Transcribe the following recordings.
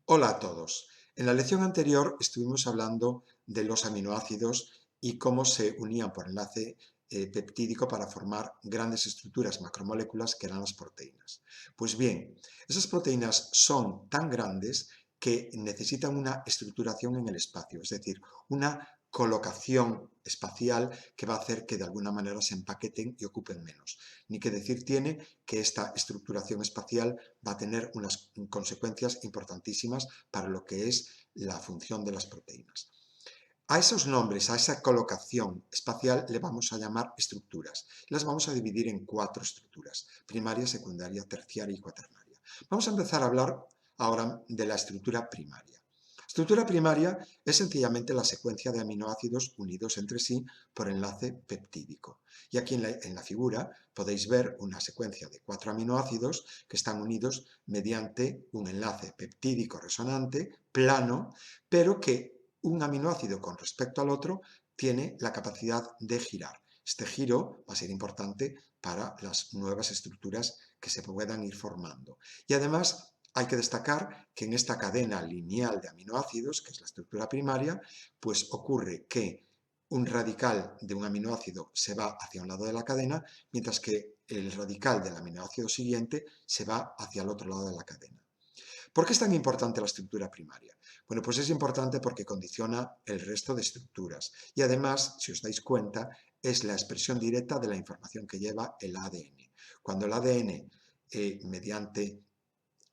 Hola a todos. En la lección anterior estuvimos hablando de los aminoácidos y cómo se unían por enlace peptídico para formar grandes estructuras macromoléculas que eran las proteínas. Pues bien, esas proteínas son tan grandes que necesitan una estructuración en el espacio, es decir, una colocación espacial que va a hacer que de alguna manera se empaqueten y ocupen menos. Ni que decir tiene que esta estructuración espacial va a tener unas consecuencias importantísimas para lo que es la función de las proteínas. A esos nombres, a esa colocación espacial le vamos a llamar estructuras. Las vamos a dividir en 4 estructuras: primaria, secundaria, terciaria y cuaternaria. Vamos a empezar a hablar ahora de la estructura primaria. Estructura primaria es sencillamente la secuencia de aminoácidos unidos entre sí por enlace peptídico. Y aquí en la figura podéis ver una secuencia de 4 aminoácidos que están unidos mediante un enlace peptídico resonante, plano, pero que un aminoácido con respecto al otro tiene la capacidad de girar. Este giro va a ser importante para las nuevas estructuras que se puedan ir formando. Y además hay que destacar que en esta cadena lineal de aminoácidos, que es la estructura primaria, pues ocurre que un radical de un aminoácido se va hacia un lado de la cadena, mientras que el radical del aminoácido siguiente se va hacia el otro lado de la cadena. ¿Por qué es tan importante la estructura primaria? Bueno, pues es importante porque condiciona el resto de estructuras y además, si os dais cuenta, es la expresión directa de la información que lleva el ADN. Cuando el ADN, mediante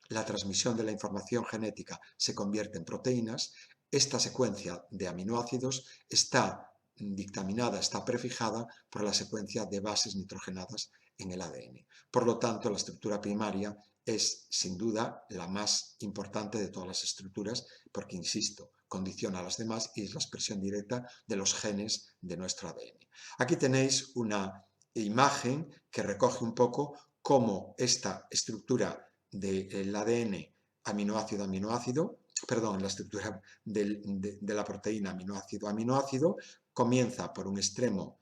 la transmisión de la información genética, se convierte en proteínas, esta secuencia de aminoácidos está dictaminada, está prefijada por la secuencia de bases nitrogenadas en el ADN. Por lo tanto, la estructura primaria es sin duda la más importante de todas las estructuras porque, insisto, condiciona a las demás y es la expresión directa de los genes de nuestro ADN. Aquí tenéis una imagen que recoge un poco cómo esta estructura del ADN aminoácido-aminoácido, perdón, la estructura de la proteína aminoácido-aminoácido, comienza por un extremo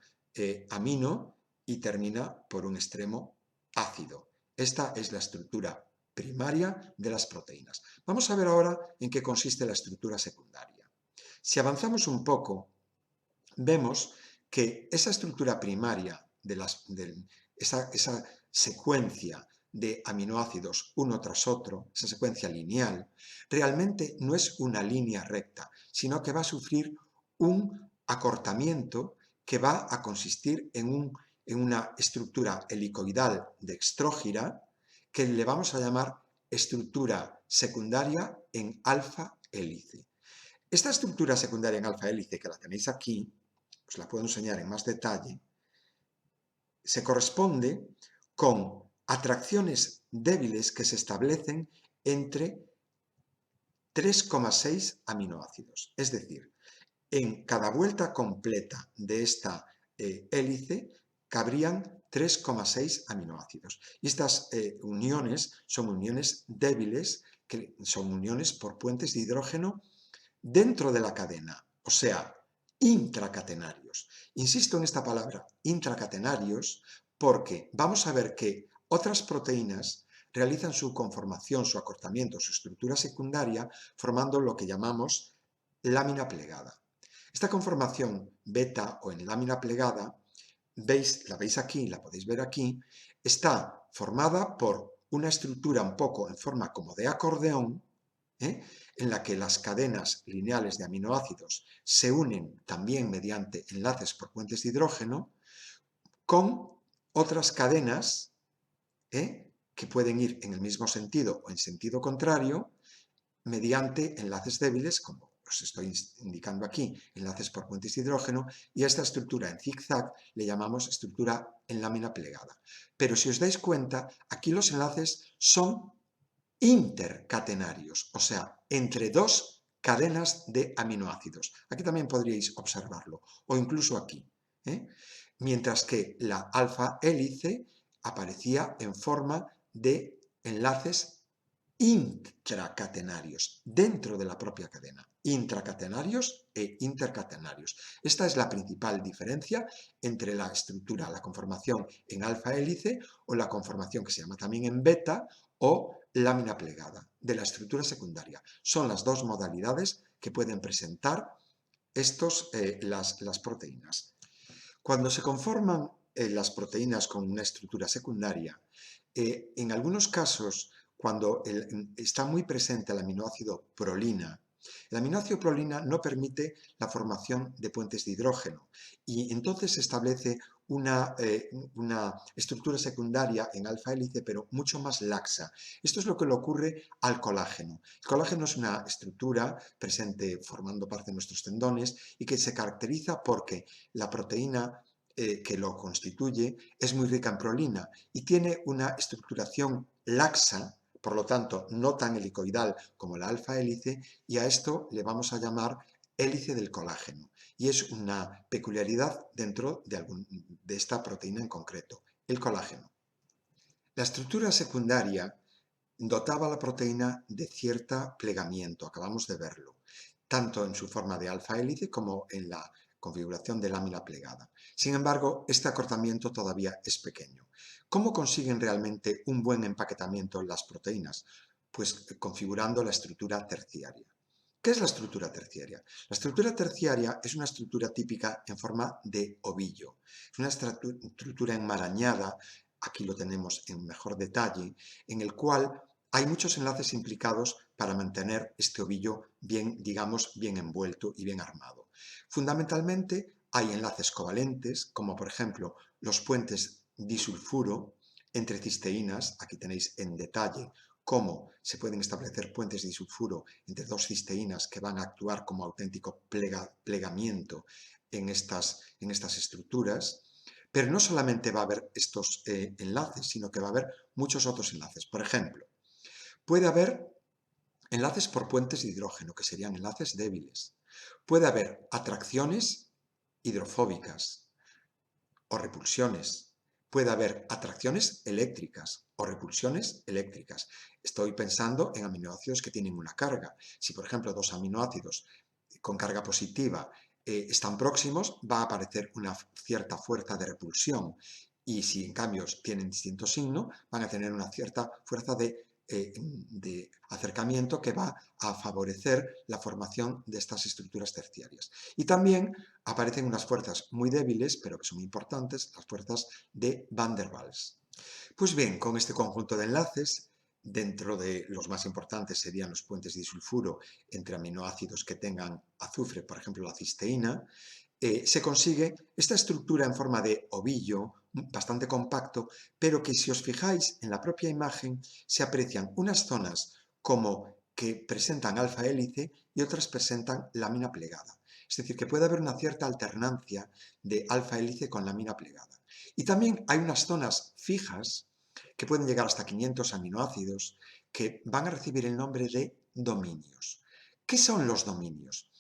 amino y termina por un extremo ácido. Esta es la estructura primaria de las proteínas. Vamos a ver ahora en qué consiste la estructura secundaria. Si avanzamos un poco, vemos que esa estructura primaria esa secuencia de aminoácidos uno tras otro, esa secuencia lineal, realmente no es una línea recta, sino que va a sufrir un acortamiento que va a consistir en una estructura helicoidal dextrógira que le vamos a llamar estructura secundaria en alfa hélice. Esta estructura secundaria en alfa hélice, que la tenéis aquí, os la puedo enseñar en más detalle, se corresponde con atracciones débiles que se establecen entre 3,6 aminoácidos. Es decir, en cada vuelta completa de esta hélice cabrían 3,6 aminoácidos. Y estas uniones son uniones débiles, que son uniones por puentes de hidrógeno dentro de la cadena, o sea, intracatenarios. Insisto en esta palabra, intracatenarios, porque vamos a ver que otras proteínas realizan su conformación, su acortamiento, su estructura secundaria, formando lo que llamamos lámina plegada. Esta conformación beta o en lámina plegada, la veis aquí, la podéis ver aquí, está formada por una estructura un poco en forma como de acordeón, en la que las cadenas lineales de aminoácidos se unen también mediante enlaces por puentes de hidrógeno con otras cadenas que pueden ir en el mismo sentido o en sentido contrario mediante enlaces débiles, como os estoy indicando aquí, enlaces por puentes de hidrógeno, y a esta estructura en zigzag le llamamos estructura en lámina plegada. Pero si os dais cuenta, aquí los enlaces son intercatenarios, o sea, entre dos cadenas de aminoácidos. Aquí también podríais observarlo, o incluso aquí. Mientras que la alfa hélice aparecía en forma de enlaces intracatenarios, dentro de la propia cadena, intracatenarios e intercatenarios. Esta es la principal diferencia entre la estructura, la conformación en alfa hélice o la conformación que se llama también en beta o lámina plegada de la estructura secundaria. Son las dos modalidades que pueden presentar las proteínas. Cuando se conforman las proteínas con una estructura secundaria, en algunos casos, cuando está muy presente el aminoácido prolina, el aminoácido prolina no permite la formación de puentes de hidrógeno y entonces se establece una estructura secundaria en alfa hélice, pero mucho más laxa. Esto es lo que le ocurre al colágeno. El colágeno es una estructura presente formando parte de nuestros tendones y que se caracteriza porque la proteína que lo constituye es muy rica en prolina y tiene una estructuración laxa, por lo tanto no tan helicoidal como la alfa hélice, y a esto le vamos a llamar hélice del colágeno. Y es una peculiaridad dentro de esta proteína en concreto, el colágeno. La estructura secundaria dotaba a la proteína de cierto plegamiento, acabamos de verlo, tanto en su forma de alfa hélice como en la configuración de lámina plegada. Sin embargo, este acortamiento todavía es pequeño. ¿Cómo consiguen realmente un buen empaquetamiento las proteínas? Pues configurando la estructura terciaria. ¿Qué es la estructura terciaria? La estructura terciaria es una estructura típica en forma de ovillo. Es una estructura enmarañada, aquí lo tenemos en mejor detalle, en el cual hay muchos enlaces implicados para mantener este ovillo bien, digamos, bien envuelto y bien armado. Fundamentalmente hay enlaces covalentes, como por ejemplo los puentes disulfuro entre cisteínas, aquí tenéis en detalle cómo se pueden establecer puentes de disulfuro entre dos cisteínas que van a actuar como auténtico plegamiento en estas estructuras. Pero no solamente va a haber estos enlaces, sino que va a haber muchos otros enlaces. Por ejemplo, puede haber enlaces por puentes de hidrógeno, que serían enlaces débiles. Puede haber atracciones hidrofóbicas o repulsiones. Puede haber atracciones eléctricas o repulsiones eléctricas. Estoy pensando en aminoácidos que tienen una carga. Si, por ejemplo, dos aminoácidos con carga positiva están próximos, va a aparecer una cierta fuerza de repulsión. Y si en cambio tienen distinto signo, van a tener una cierta fuerza de acercamiento que va a favorecer la formación de estas estructuras terciarias. Y también aparecen unas fuerzas muy débiles, pero que son muy importantes, las fuerzas de Van der Waals. Pues bien, con este conjunto de enlaces, dentro de los más importantes serían los puentes de disulfuro entre aminoácidos que tengan azufre, por ejemplo la cisteína, se consigue esta estructura en forma de ovillo, bastante compacto, pero que si os fijáis en la propia imagen se aprecian unas zonas como que presentan alfa hélice y otras presentan lámina plegada. Es decir, que puede haber una cierta alternancia de alfa hélice con lámina plegada. Y también hay unas zonas fijas que pueden llegar hasta 500 aminoácidos que van a recibir el nombre de dominios. ¿Qué son los dominios?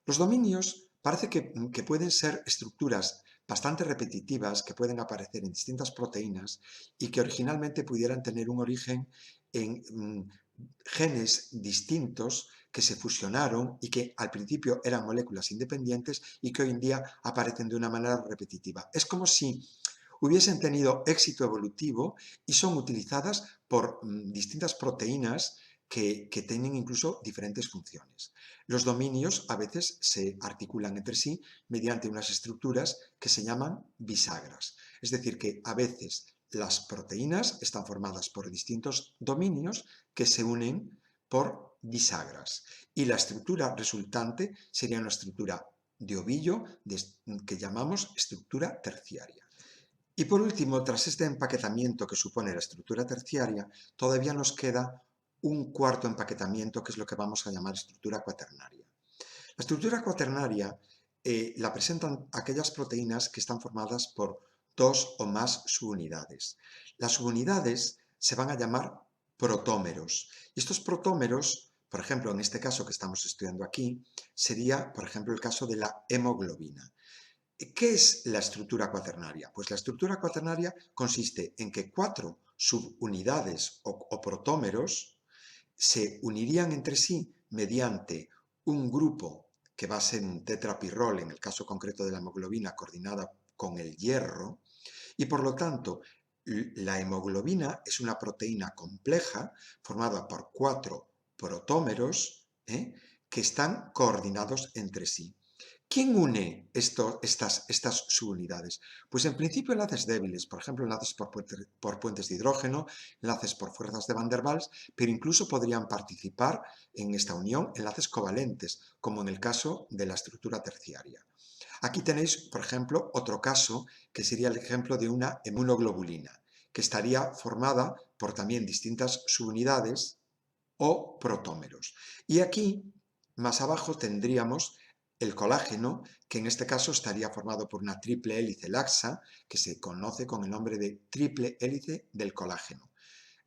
Los dominios parece que pueden ser estructuras bastante repetitivas que pueden aparecer en distintas proteínas y que originalmente pudieran tener un origen en genes distintos que se fusionaron y que al principio eran moléculas independientes y que hoy en día aparecen de una manera repetitiva. Es como si hubiesen tenido éxito evolutivo y son utilizadas por distintas proteínas que tienen incluso diferentes funciones. Los dominios a veces se articulan entre sí mediante unas estructuras que se llaman bisagras. Es decir, que a veces las proteínas están formadas por distintos dominios que se unen por bisagras. Y la estructura resultante sería una estructura de ovillo que llamamos estructura terciaria. Y por último, tras este empaquetamiento que supone la estructura terciaria, todavía nos queda un cuarto empaquetamiento que es lo que vamos a llamar estructura cuaternaria. La estructura cuaternaria la presentan aquellas proteínas que están formadas por dos o más subunidades. Las subunidades se van a llamar protómeros. Y estos protómeros, por ejemplo, en este caso que estamos estudiando aquí, sería, por ejemplo, el caso de la hemoglobina. ¿Qué es la estructura cuaternaria? Pues la estructura cuaternaria consiste en que cuatro subunidades o protómeros se unirían entre sí mediante un grupo que va a ser un tetrapirrol, en el caso concreto de la hemoglobina, coordinada con el hierro, y por lo tanto La hemoglobina es una proteína compleja formada por 4 protómeros, que están coordinados entre sí. ¿Quién une estas subunidades? Pues en principio enlaces débiles, por ejemplo, enlaces por puentes de hidrógeno, enlaces por fuerzas de Van der Waals, pero incluso podrían participar en esta unión enlaces covalentes, como en el caso de la estructura terciaria. Aquí tenéis, por ejemplo, otro caso que sería el ejemplo de una inmunoglobulina, que estaría formada por también distintas subunidades o protómeros. Y aquí, más abajo, tendríamos el colágeno, que en este caso estaría formado por una triple hélice laxa, que se conoce con el nombre de triple hélice del colágeno.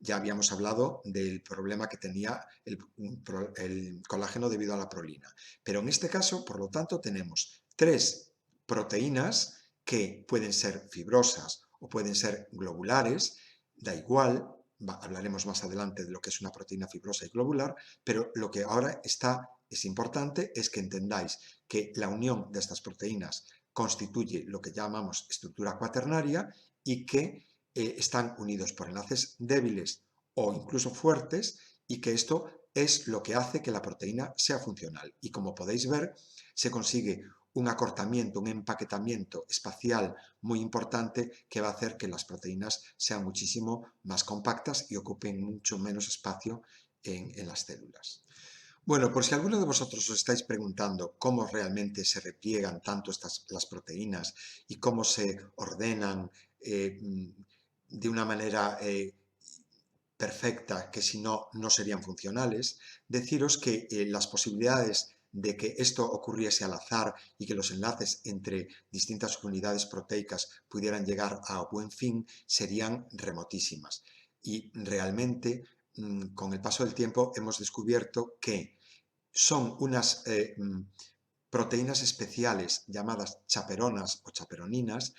Ya habíamos hablado del problema que tenía el colágeno debido a la prolina. Pero en este caso, por lo tanto, tenemos 3 proteínas que pueden ser fibrosas o pueden ser globulares, da igual, hablaremos más adelante de lo que es una proteína fibrosa y globular, pero lo que ahora es importante es que entendáis que la unión de estas proteínas constituye lo que llamamos estructura cuaternaria y que están unidos por enlaces débiles o incluso fuertes, y que esto es lo que hace que la proteína sea funcional. Y como podéis ver, se consigue un acortamiento, un empaquetamiento espacial muy importante que va a hacer que las proteínas sean muchísimo más compactas y ocupen mucho menos espacio en las células. Bueno, por si alguno de vosotros os estáis preguntando cómo realmente se repliegan tanto las proteínas y cómo se ordenan de una manera perfecta, que si no, no serían funcionales, deciros que las posibilidades de que esto ocurriese al azar y que los enlaces entre distintas unidades proteicas pudieran llegar a buen fin serían remotísimas. Y realmente, con el paso del tiempo, hemos descubierto que son unas proteínas especiales llamadas chaperonas o chaperoninas,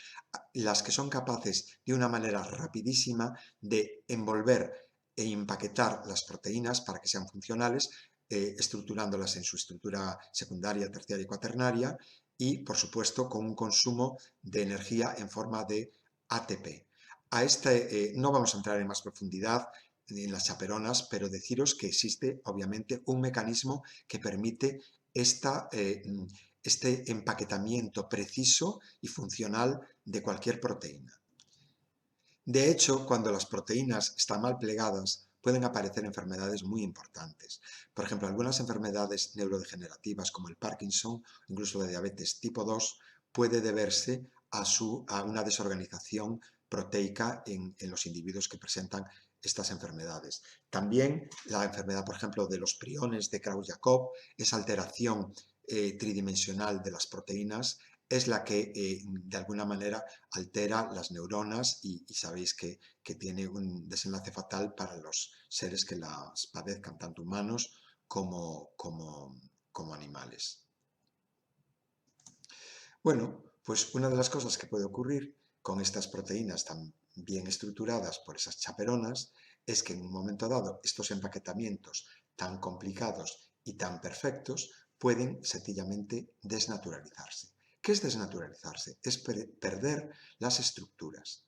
las que son capaces de una manera rapidísima de envolver e empaquetar las proteínas para que sean funcionales, estructurándolas en su estructura secundaria, terciaria y cuaternaria, y por supuesto con un consumo de energía en forma de ATP. No vamos a entrar en más profundidad en las chaperonas, pero deciros que existe obviamente un mecanismo que permite este empaquetamiento preciso y funcional de cualquier proteína. De hecho, cuando las proteínas están mal plegadas, pueden aparecer enfermedades muy importantes. Por ejemplo, algunas enfermedades neurodegenerativas como el Parkinson, incluso la diabetes tipo 2, puede deberse a una desorganización proteica en los individuos que presentan estas enfermedades. También la enfermedad, por ejemplo, de los priones de Krauss-Jakob, esa alteración tridimensional de las proteínas, es la que de alguna manera altera las neuronas y sabéis que tiene un desenlace fatal para los seres que las padezcan, tanto humanos como animales. Bueno, pues una de las cosas que puede ocurrir con estas proteínas tan bien estructuradas por esas chaperonas es que en un momento dado estos empaquetamientos tan complicados y tan perfectos pueden sencillamente desnaturalizarse. ¿Qué es desnaturalizarse? Es perder las estructuras.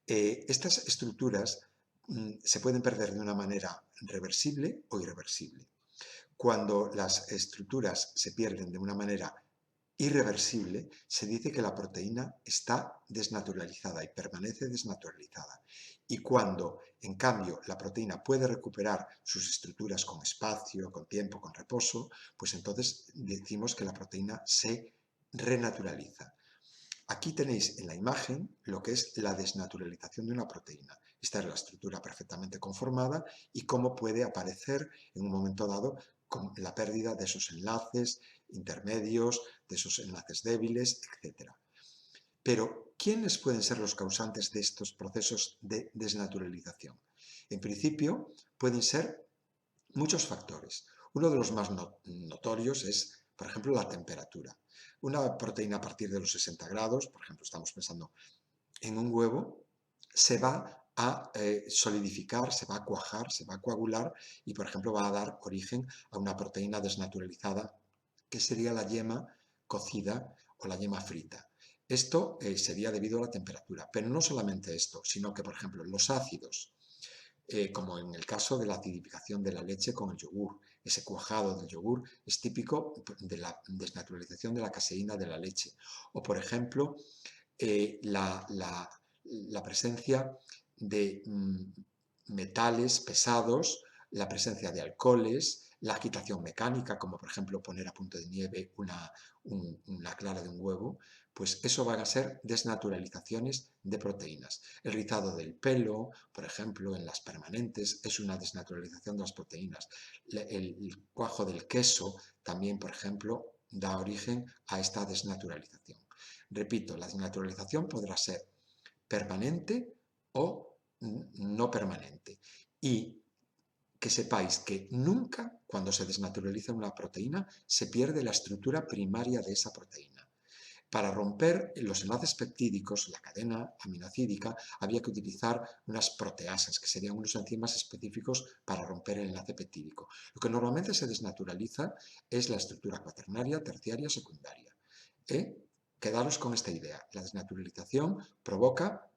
Estas estructuras se pueden perder de una manera reversible o irreversible. Cuando las estructuras se pierden de una manera irreversible, se dice que la proteína está desnaturalizada y permanece desnaturalizada. Y cuando, en cambio, la proteína puede recuperar sus estructuras con espacio, con tiempo, con reposo, pues entonces decimos que la proteína se renaturaliza. Aquí tenéis en la imagen lo que es la desnaturalización de una proteína. Esta es la estructura perfectamente conformada y cómo puede aparecer en un momento dado con la pérdida de esos enlaces intermedios, de esos enlaces débiles, etc. Pero, ¿quiénes pueden ser los causantes de estos procesos de desnaturalización? En principio, pueden ser muchos factores. Uno de los más notorios es, por ejemplo, la temperatura. Una proteína a partir de los 60 grados, por ejemplo, estamos pensando en un huevo, se va a solidificar, se va a cuajar, se va a coagular y, por ejemplo, va a dar origen a una proteína desnaturalizada que sería la yema cocida o la yema frita. Esto sería debido a la temperatura, pero no solamente esto, sino que, por ejemplo, los ácidos, como en el caso de la acidificación de la leche con el yogur, ese cuajado del yogur es típico de la desnaturalización de la caseína de la leche. O, por ejemplo, la presencia de metales pesados, la presencia de alcoholes, la agitación mecánica, como por ejemplo poner a punto de nieve una clara de un huevo, pues eso van a ser desnaturalizaciones de proteínas. El rizado del pelo, por ejemplo, en las permanentes, es una desnaturalización de las proteínas. El cuajo del queso también, por ejemplo, da origen a esta desnaturalización. Repito, la desnaturalización podrá ser permanente o no permanente. Y que sepáis que nunca, cuando se desnaturaliza una proteína, se pierde la estructura primaria de esa proteína. Para romper los enlaces peptídicos, la cadena aminocídica, había que utilizar unas proteasas, que serían unos enzimas específicos para romper el enlace peptídico. Lo que normalmente se desnaturaliza es la estructura cuaternaria, terciaria, secundaria. Quedaros con esta idea. La desnaturalización provoca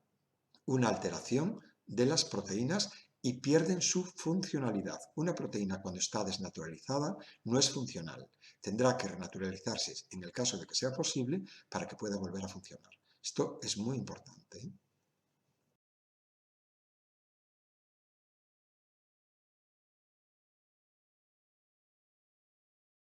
una alteración de las proteínas y pierden su funcionalidad. Una proteína cuando está desnaturalizada no es funcional. Tendrá que renaturalizarse en el caso de que sea posible para que pueda volver a funcionar. Esto es muy importante, ¿eh?